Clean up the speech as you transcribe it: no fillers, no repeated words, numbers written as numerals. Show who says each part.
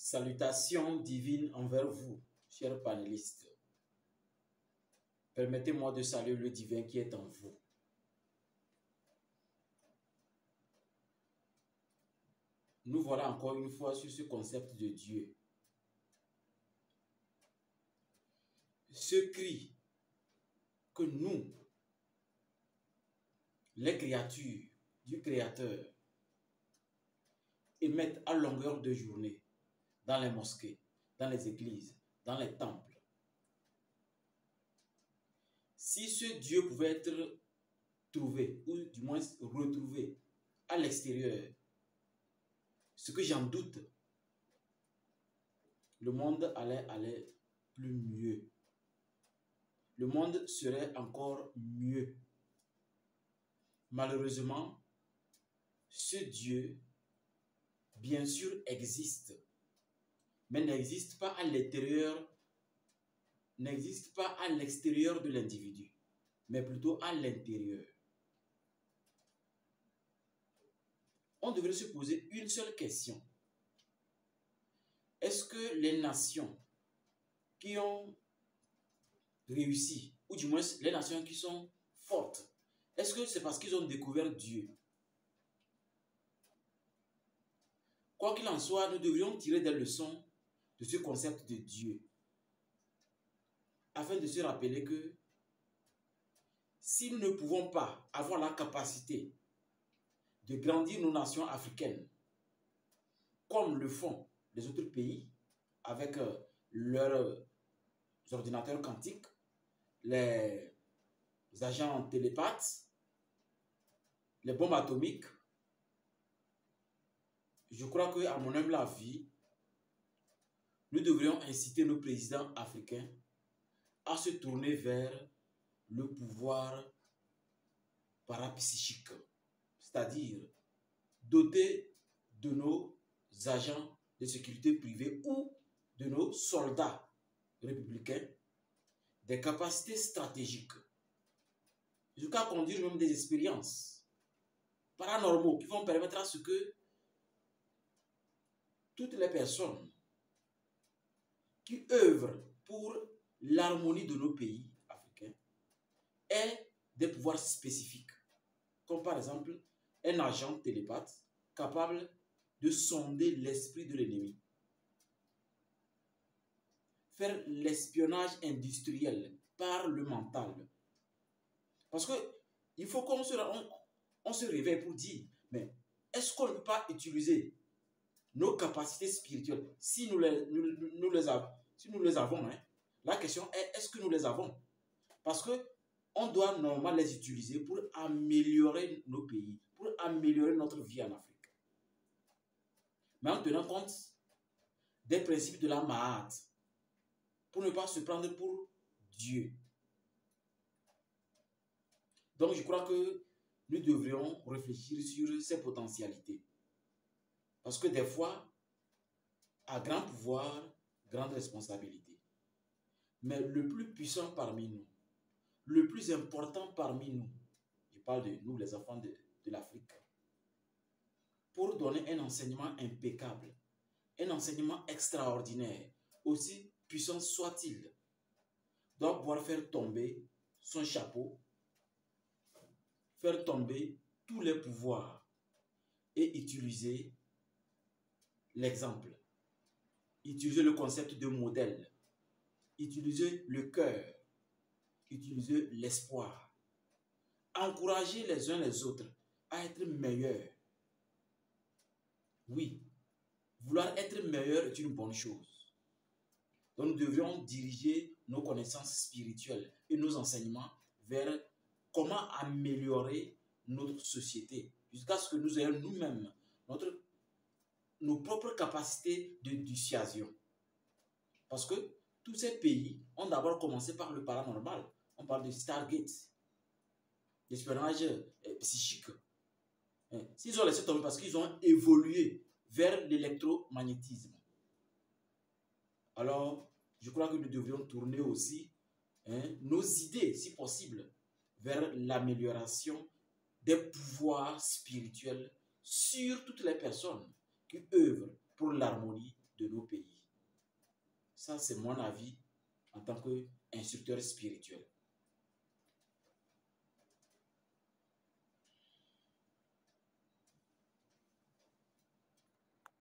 Speaker 1: Salutations divines envers vous, chers panélistes. Permettez-moi de saluer le divin qui est en vous. Nous voilà encore une fois sur ce concept de Dieu. Ce cri que nous, les créatures du Créateur, émettent à longueur de journée dans les mosquées, dans les églises, dans les temples. Si ce Dieu pouvait être trouvé, ou du moins retrouvé à l'extérieur, ce que j'en doute, le monde allait plus mieux. Le monde serait encore mieux. Malheureusement, ce Dieu, bien sûr, existe, mais n'existe pas à l'extérieur de l'individu, mais plutôt à l'intérieur. On devrait se poser une seule question. Est-ce que les nations qui ont réussi, ou du moins les nations qui sont fortes, est-ce que c'est parce qu'ils ont découvert Dieu? Quoi qu'il en soit, nous devrions tirer des leçons de ce concept de Dieu, afin de se rappeler que si nous ne pouvons pas avoir la capacité de grandir nos nations africaines, comme le font les autres pays, avec leurs ordinateurs quantiques, les agents télépathes, les bombes atomiques, je crois qu'à mon humble avis, nous devrions inciter nos présidents africains à se tourner vers le pouvoir parapsychique, c'est-à-dire doter de nos agents de sécurité privée ou de nos soldats républicains des capacités stratégiques, jusqu'à conduire même des expériences paranormaux qui vont permettre à ce que toutes les personnes qui œuvrent pour l'harmonie de nos pays africains aient des pouvoirs spécifiques, comme par exemple un agent télépathe capable de sonder l'esprit de l'ennemi, faire l'espionnage industriel par le mental. Parce que il faut qu'on se réveille pour dire, mais est-ce qu'on ne peut pas utiliser nos capacités spirituelles si nous les avons, hein? La question est, est-ce que nous les avons? Parce qu'on doit normalement les utiliser pour améliorer nos pays, pour améliorer notre vie en Afrique. Mais en tenant compte des principes de la Mahat, pour ne pas se prendre pour Dieu. Donc je crois que nous devrions réfléchir sur ces potentialités. Parce que des fois, à grand pouvoir, grande responsabilité. Mais le plus puissant parmi nous, le plus important parmi nous, je parle de nous les enfants de l'Afrique, pour donner un enseignement impeccable, un enseignement extraordinaire, aussi puissant soit-il, doit pouvoir faire tomber son chapeau, faire tomber tous les pouvoirs et utiliser l'exemple, utiliser le concept de modèle, utiliser le cœur, utiliser l'espoir, encourager les uns les autres à être meilleurs. Oui, vouloir être meilleur est une bonne chose. Donc nous devrions diriger nos connaissances spirituelles et nos enseignements vers comment améliorer notre société, jusqu'à ce que nous ayons nous-mêmes nos propres capacités de dissuasion. Parce que tous ces pays ont d'abord commencé par le paranormal. On parle de Stargate, l'espionnage psychique. S'ils ont laissé tomber parce qu'ils ont évolué vers l'électromagnétisme, alors je crois que nous devrions tourner aussi nos idées, si possible, vers l'amélioration des pouvoirs spirituels sur toutes les personnes qui œuvrent pour l'harmonie de nos pays. Ça, c'est mon avis en tant qu'instructeur spirituel.